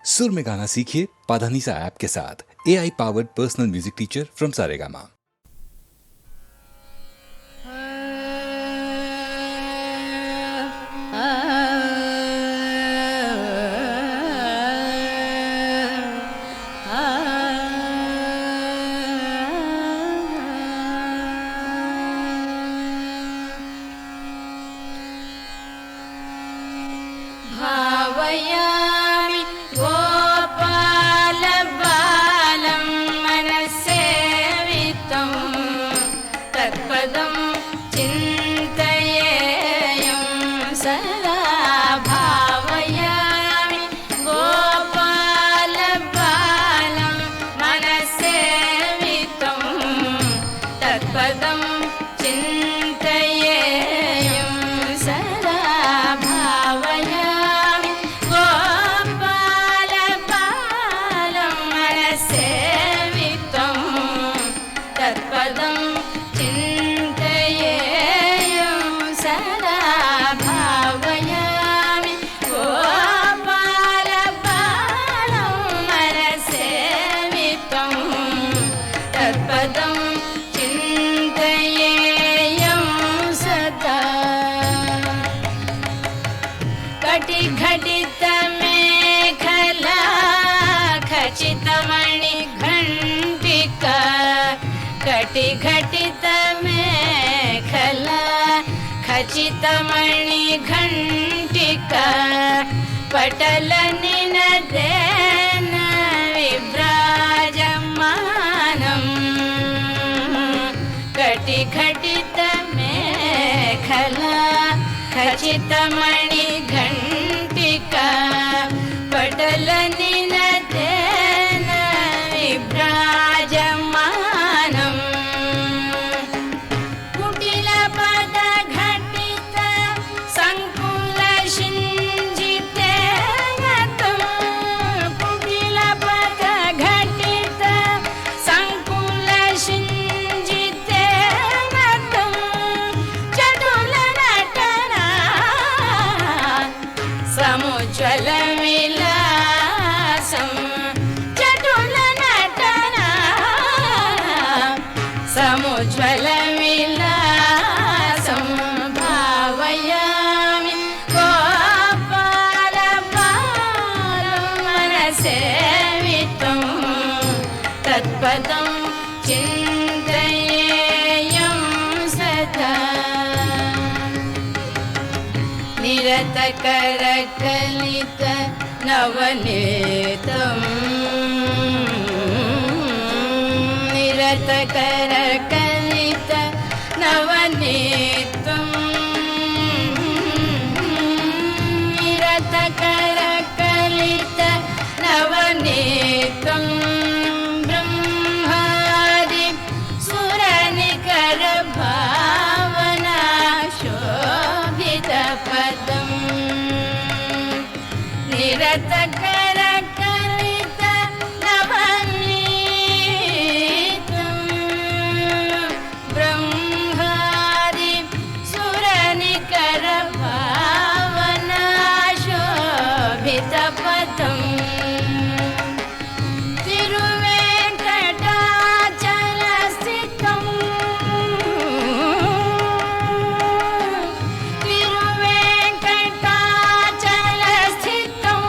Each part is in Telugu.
सुर में गाना सीखिए पाधानीसा ऐप के साथ। AI powered personal music teacher from Saregama. भावयामि गोपालबालं मनस्सेवितं तत्पदं चिन्तयेयं सदा। भावयामि गोपालबालं मनस्सेवितं तत्पदं चिन्तयेयं सदा। भावयामि गोपालबालं मनस्सेवितं तत्पदं चिन्तयेयं सदा। भावयामि गोपालबालं मनस्सेवितं तत्पदं चिन्तयेयं सदा। कटिघटितमेखला खचितमणिघण्टिका कटिघटितमेखला खचितमणिघण्टिका पटलनिनदेन विभ्राजमानम् कटिघटितमेखला खचितमणिघण्टिका पटलनिनदेन विभ्राजमानम् कुटिलपदघटित सङ्कुलशिञ्जितेन तं कुटिलपदघटित सङ्कुलशिञ्जितेन तं चटुलनटना समुज्ज्वलविलासं चटुलनटना समुज्ज्वलविलासं। भावयामि गोपालबालं मनस्सेवितं तत्पदं चिन्तयेयं सदा। निरतकरकलित नवनीतं निरतकरकलित नवनीतं निरतकरकलित नवनीतं ब्रह्मादि सुरनिकरभावना शोभितपदम् निरतकरकलित नवनीतं ब्रह्मादि सुरनिकरभावना शोभितपदम् तिरुवेङ्कटाचलस्थितं तिरुवेङ्कटाचलस्थितं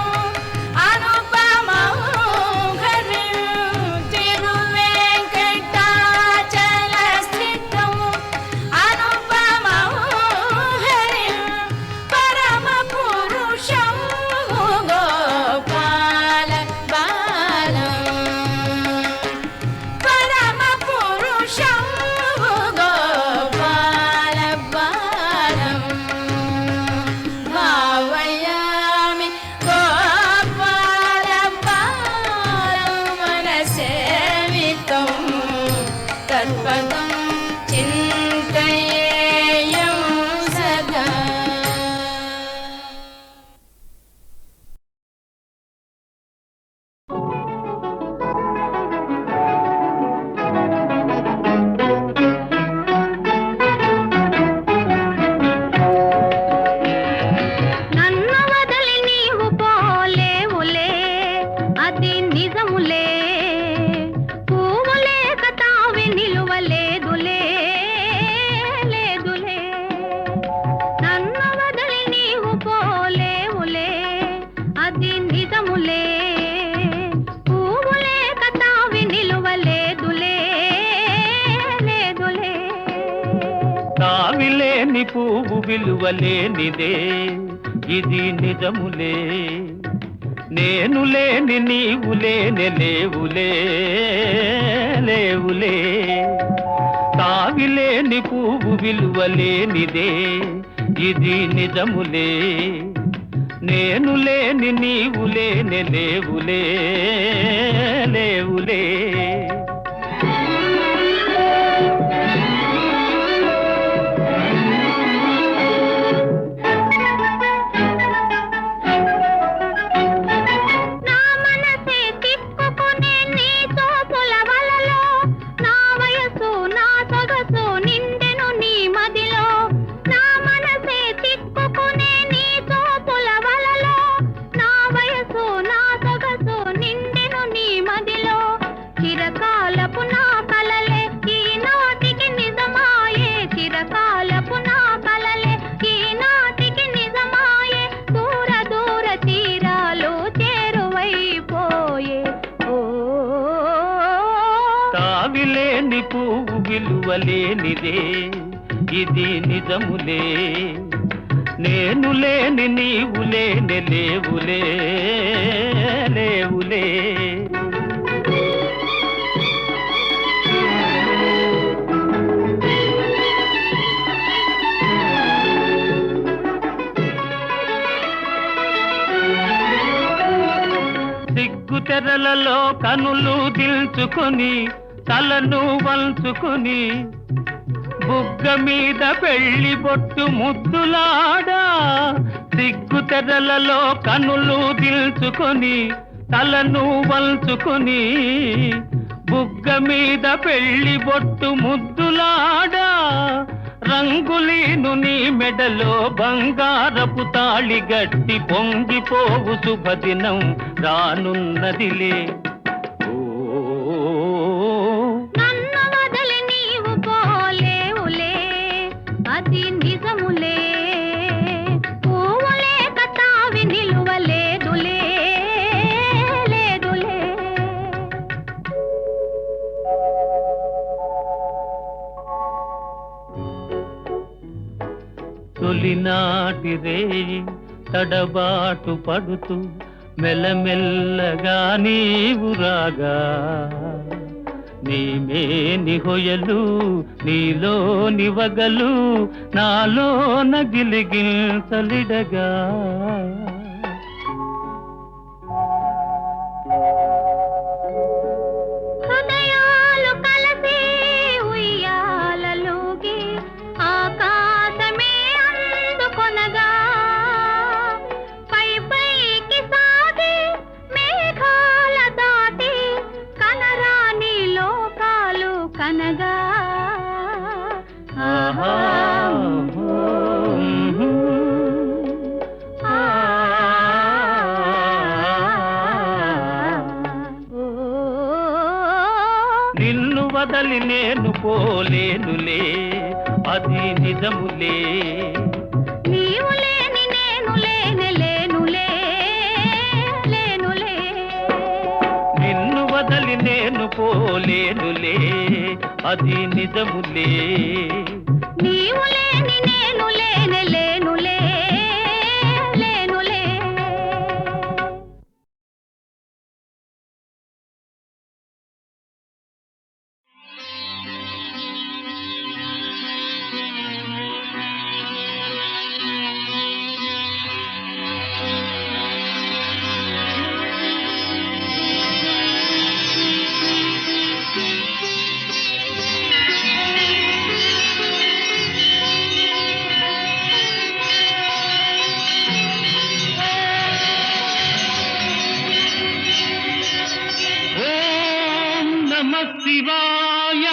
నిజములే పువ్వులే కతావి నిలువలేదులే లేదులే తావిలేని పువ్వు విలువలేనిదే ఇది నిజములే నేను లేని నీవు లేని లేవులే లేవులే తావిలేని పువ్వు విలువలేనిదే ఇది నిజములే నేను లేని నీవు లేని లేవులే లేవులే నా మనసే తిప్పుకునే నీ తోపుల వలలో నా వయసు నా సొగసు నిండెను నీ మదిలో నా మనసే తిప్పుకునే నీ తోపుల వలలో నా వయసు నా సొగసు నిండెను నీ మదిలో చిరకాలపు నా కలలే ఈనాటికి నిజమాయే చిరకాలపు నా కలలే ఈనాటికి నిజమాయే దూర దూర తీరాలు చేరువైపోయే ఓ తావిలేని పువ్వు విలువలేనిదే ఇది నిజములే నేను లేని నీవు లేని లేవులే లేవులే సిగ్గు తెరలలో కనులు దిల్చుకొని తలను వంచుకొని బుగ్గ మీద పెళ్లి బొట్టు ముద్దులాడా సిగ్గు తెరలలో కనులు దిల్చుకొని తలను వంచుకొని బుగ్గ మీద పెళ్లి బొట్టు ముద్దులాడా రంగులీను నీ మెడలో బంగారపు తాళి గట్టి పొంగిపోవు శుభదినం రానున్నదిలే నన్ను వదిలి నీవు పోలేవులే అది నిజములే పువ్వులే కతావి నిలువలేదులే లేదులే తొలినాటి రేయి తడబాటు పడుతూ మెల్లమెల్లగా నీవు రాగా నీమేని హొయలు నీలో నివగలు నాలో నగిలిగిల్చలిడగా హృదయాలు కలిసి ఉయ్యాలలోకి ఆకాశమే అందుకొనగా పై పైకి సాగి మేఘాల దాటి కనరాని లోకాలు కనగా ఆహా నిన్ను వదలి నేను పోలేనులే అది నిజములే నీవు లేని నేను లేనే లేనులే లేనులే నిన్ను వదలి నేను పోలేనులే అది నిజములే నీవు లేని నేను లేనే లేనులే లేనులే ఓం నమః శివాయ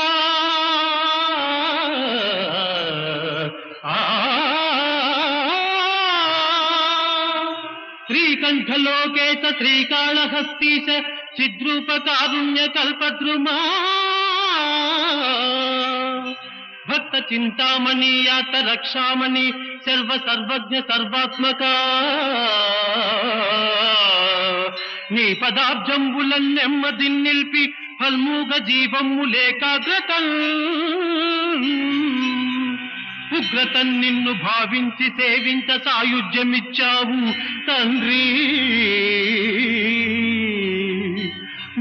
శ్రీకంఠలోకేశ శ్రీకాళహస్తీశ చిద్రూపకారుణ్య కల్పద్రుమా భక్త చింతామణి యాత రక్షామణి సర్వ సర్వజ్ఞ సర్వాత్మక నీ పదాబ్జంబుల నెమ్మది నిలిపి హల్మూగ జీవము లేకాగ్రత ఉగ్రత నిన్ను భావించి సేవించ సాయుధ్యమిచ్చావు తండ్రి.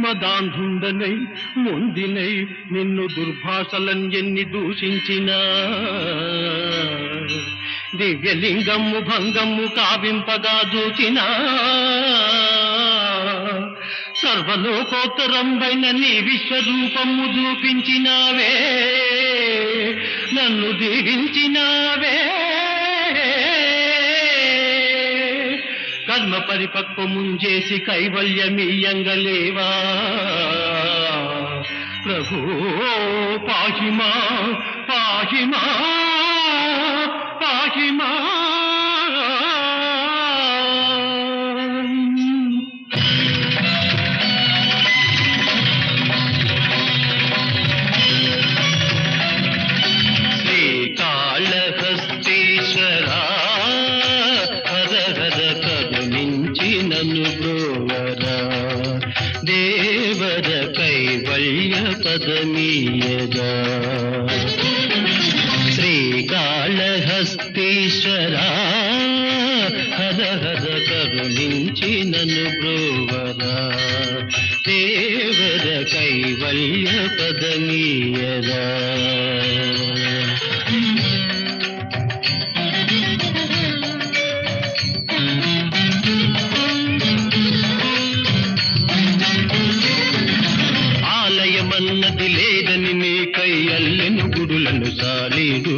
మదాంధుండనై మొండినై నిన్ను దుర్భాషలను ఎన్ని దూషించినా దివ్యలింగము భంగము కావింపగా చూచినా సర్వలోకోత్తరంబైన నీ విశ్వరూపము చూపించినావే, నన్ను దీవించినావే. కర్మ పరిపక్వముంచేసి కైవల్యమీయంగలేవా ప్రభో పాహిమా పాహిమా పాహిమా. శ్రీకాళహస్తీశ్వరా హర హర కరుణించి నన్ను బ్రోవరా, దేవర కైవల్య పదమీయగా. శ్రీకాళహస్తీశ్వరా హర హర కరుణించి నన్ను బ్రోవరా, దేవర కైవల్య పదమీయగా. ఆలయమన్నది లేదని నీకై అల్లెను గుడులను సాలీడు,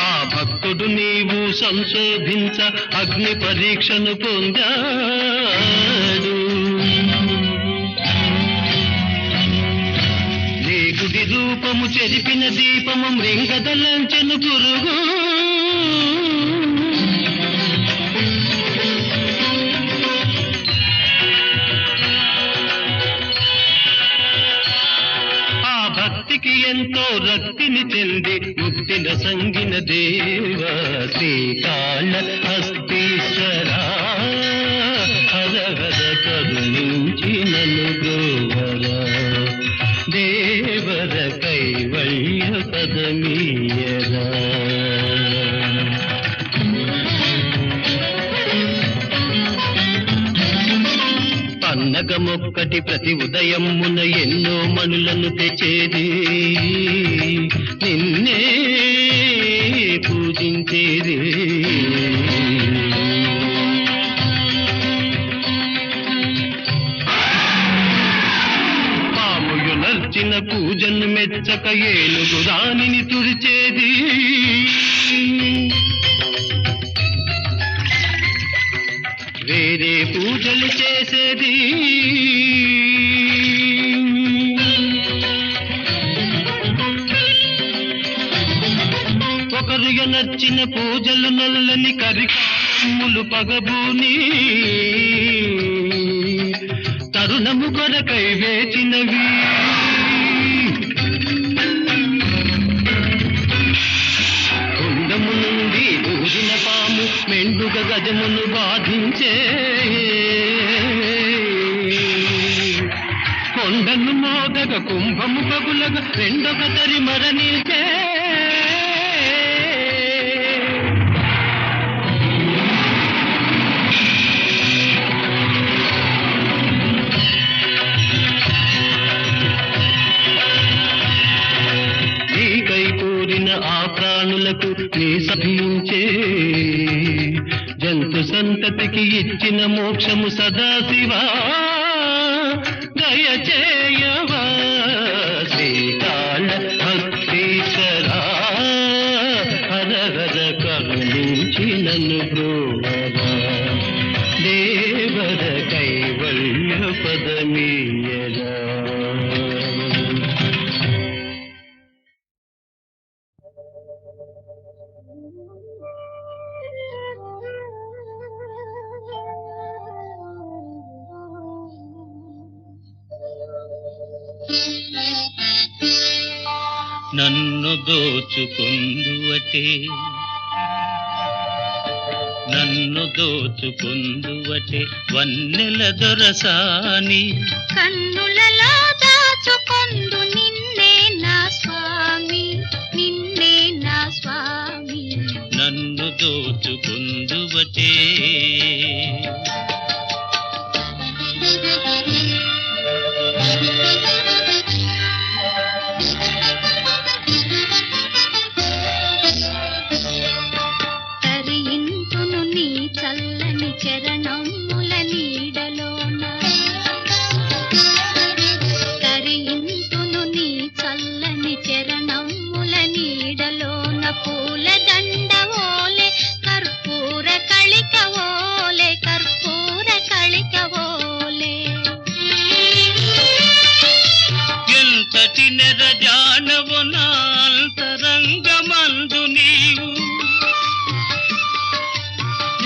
ఆ భక్తుడు నీవు సంశోధించ అగ్ని పరీక్షను పొందాడు. నీ గుడి రూపము చెరిపిన దీపము మృంగదలంచెను పురుగు, భక్తికి ఎంతో రక్తిని చెంది ముక్తిన సంగిన దేవ. శ్రీకాళహస్తీశ్వరా హర హర కరుణించి నన్ను బ్రోవరా, దేవర కైవల్య పదమీయరా. పన్నగమొక్కటి ప్రతి ఉదయమున ఎన్నో మణులను తెచ్చేది, నిన్నే పూజించేది. పాముయు నర్చిన పూజను మెచ్చక ఏనుగు రాణిని తుడిచేది, వేరే పూజలు చేసేది. ఒకరు నచ్చిన పూజలు నల్లని కరికాములు పగబూని తరుణము కొరకై వేచినవి. కుండము నుండి దూరిన పాము మెండుగ గజమును బాధించే, కొండను మోదగ కుంభము పగులగా రెండొక తరి మరణించే. నీకై కోరిన ఆ ప్రాణులకు నీ సభించే, జంతు సంతతికి ఇచ్చిన మోక్షము సదాశివా దయచేయవా. శ్రీకాళహస్తీశ్వరా హర హర కరుణించి నన్ను బ్రోవరా, దేవర కైవల్య పదమీయరా. నన్ను దోచుకుందువటే నన్ను దోచుకుందువటే వన్నెల దొరసాని కన్నులలో దాచుకొందు నిన్నే నా స్వామి, నిన్నే నా స్వామి. నన్ను దోచుకుందువటే తరింతును నీ చల్లని చరణముల నీడలోన, తరింతును నీ చల్లని చరణముల నీడలోన. పూల దండ ఓలే కర్పూర కళిక ఓలే, కర్పూర కళిక ఓలే. ఎంతటి నెరజానవు నా అంతరంగమందు నీవు,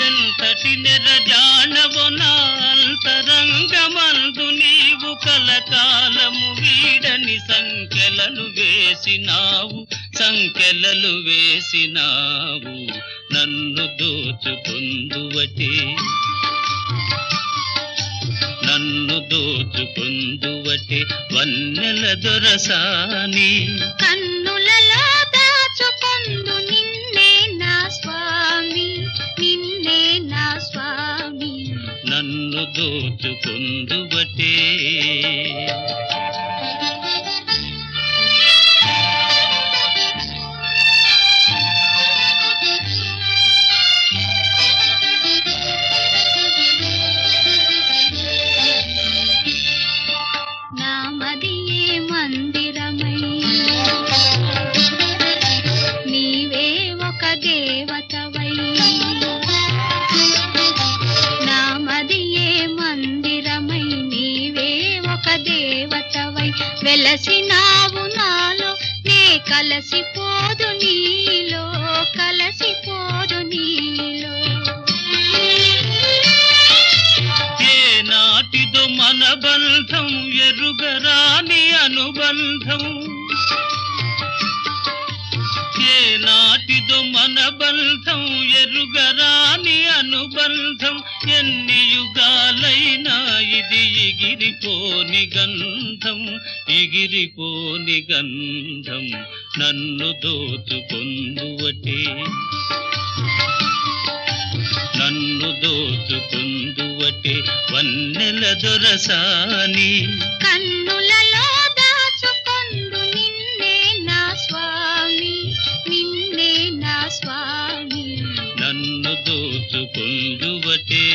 ఎంతటి నెరజానవు నా అంతరంగమందు నీవు. కలకాలము వీడని సంఖ్యలను వేసినావు, సంఖ్యలలు వేసినావు. నన్ను దోచుకుందువటే, నన్ను దోచుకుందువటే వన్నెల దొరసాని. కన్నులలో దాచుకొందు నిన్నే నా స్వామి, నిన్నే నా స్వామి. నన్ను దోచుకుందువటే నామదియే మందిరమై నీవే ఒక దేవతవై, నామదియే మందిరమై నీవే ఒక దేవతవై. వెలసినావు నాలో నే కలసిపోదు నీలో, కలసిపోదు నీలో. ఏ నాటిదో మన బంధం ఎరుగరాని అనుబంధం, ఏ నాటిదో మన బంధం ఎరుగరాని అనుబంధం. ఎన్ని యుగాలైనా ఇది ఎగిరిపోని గంధం, ఎగిరిపోని గంధం. నన్ను దోచుకొందువటే, నన్ను దోచుకుందువటే వన్నెల దొరసాని. కన్నులలో దాచుకొందు నిన్నే నా స్వామి, నిన్నే నా స్వామి. నన్ను దోచుకుందువటే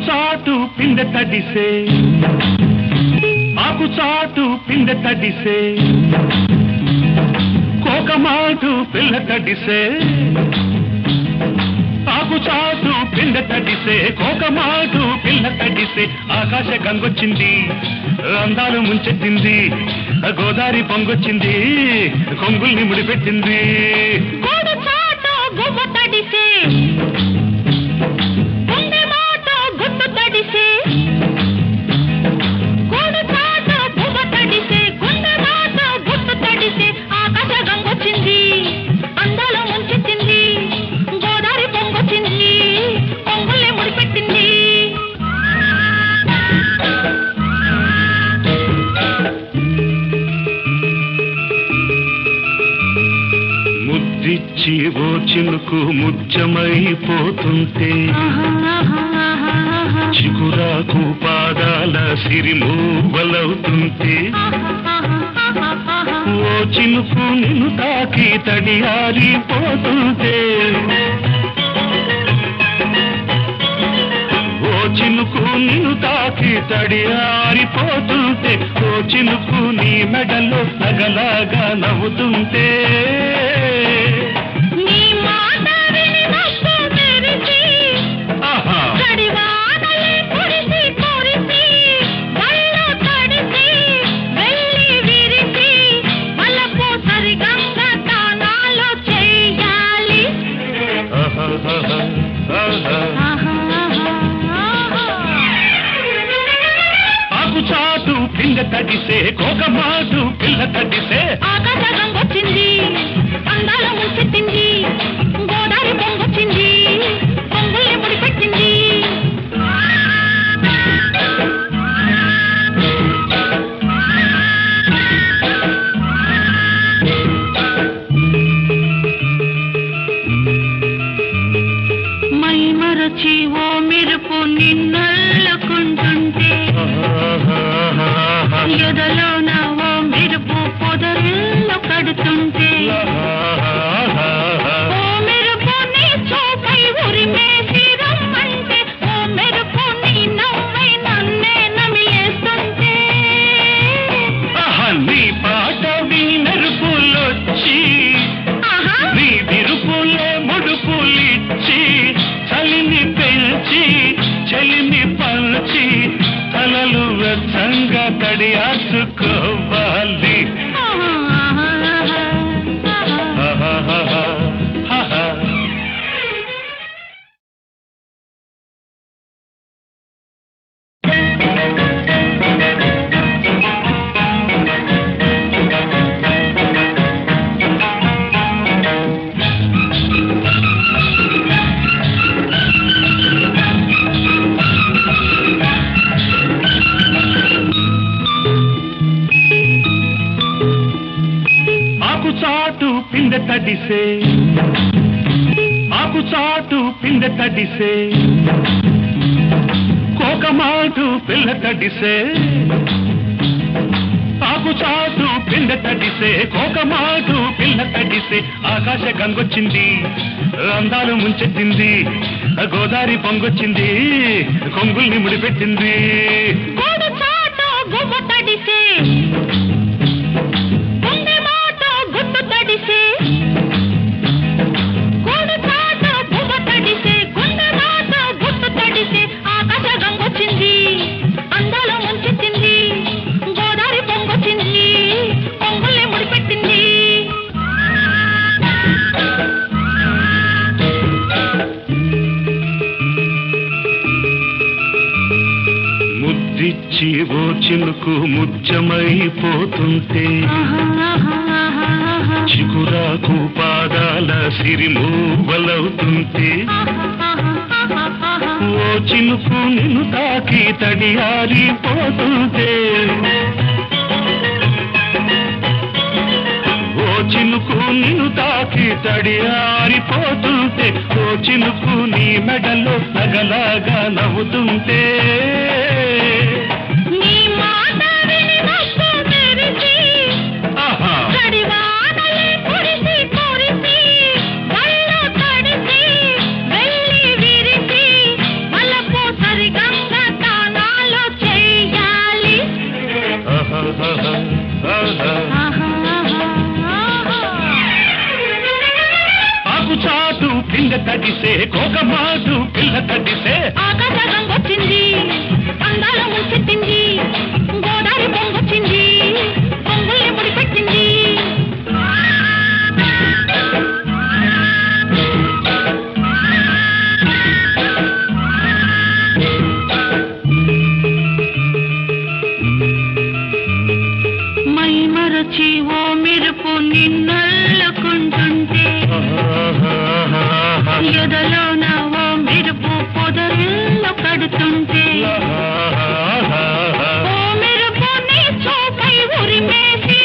చాటు పిండ తడిసే, ఆకు చాటు పిండ తడిసే, కోకమాటు పిల్ల తడిసే. ఆకు చాటు పిండ తడిసే, కోకమాటు పిల్ల తడిసే. ఆకాశ గంగొచ్చింది, అందాలు ముంచెత్తింది, గోదావరి పొంగొచ్చింది, కొంగుల్ని ముడిపెట్టింది. కోడు చాటు గువ్వ తడిసే, కోడు చాటు గువ్వ తడిసే, గుండె మాట గుట్టు తడిసే. ఆకాశ గంగొచ్చింది, అందాలు ముంచెత్తింది, గోదావరి పొంగొచ్చింది, కొంగుల్ని ముడిపెట్టింది. ముద్దిచ్చి ఓ చినుకు ముత్యమైపోతుంటే, చిగురాకు పాదాల సిరిమూవలవుతుంటే, ఓ చినుకు నిన్ను తాకి తడియారిపోతుంటే, ఓ చినుకు నిన్ను తాకి తడియారిపోతుంటే, ఓ చినుకు నీ మెడలో నగలాగా నవ్వుతుంటే. నీ మాట విని నవ్వు తెరిచి, ఆహా గడివానలే కురి తడిసే కోకమాటు పిల్ల తడిసే ఆకాశ గంగొచ్చింది అందాల ముంచెత్తింది గోదావరి పొంగొచ్చింది పొంగుల్ని ముడిపెట్టింది మై మరచి ఓ మెరుపు నిన్నల్లుకుంటుంటే ఎదలోన ఓ మెరుపు పొదరిల్లు కడుతుంటే ఓ మెరుపు నీ చూపై ఉరిమేసి రమ్మంటే ఓ మెరుపు నీ నవ్వై నన్నే నమిలేస్తుంటే నీ పాట మెరుపులొచ్చి నీ విరుపులే ముడుపులిచ్చి చలిని పెంచి చలిని పంచి తలలు వెచ్చంగా తడియాచుకోవాలి ఆకుచాటు పిందె తడిసే ఆకుచాటు పిందె తడిసే కోకమాటు పిల్ల తడిసే ఆకుచాటు పిందె తడిసే కోకమాటు పిల్ల తడిసే ఆకాశ గంగొచ్చింది అందాలు ముంచెత్తింది గోదావరి పొంగొచ్చింది కొంగుల్ని ముడిపెట్టింది ముద్దిచ్చి ఓ చినుకు ముచ్చమైపోతుంటే చిగురాకు పాదాల సిరిమూవలవుతుంటే ఓ చినుకు నిన్ను తాకి తడియారిపోతుంటే ఓ చినుకు నిన్ను తాకి తడియారిపోతుంటే ఓ చినుకు నీ మెడలో నగలాగా నవ్వుతుంటే ఆకుచాటు పిందె తడిసే కోకమాటు పిల్ల తడిసే ఆకాశ గంగొచ్చింది అందాల ముంచెత్తింది గోదావరి పొంగొచ్చింది పొంగుల్ని ముడిపెట్టింది మై మరచి ఓ మెరుపు నిన్నల్లుకుంటుంటే ఎదలోన ఓ మెరుపు పొదరిల్లు కడుతుంటే ఓ మెరుపు నీ చూపై ఉరిమేసి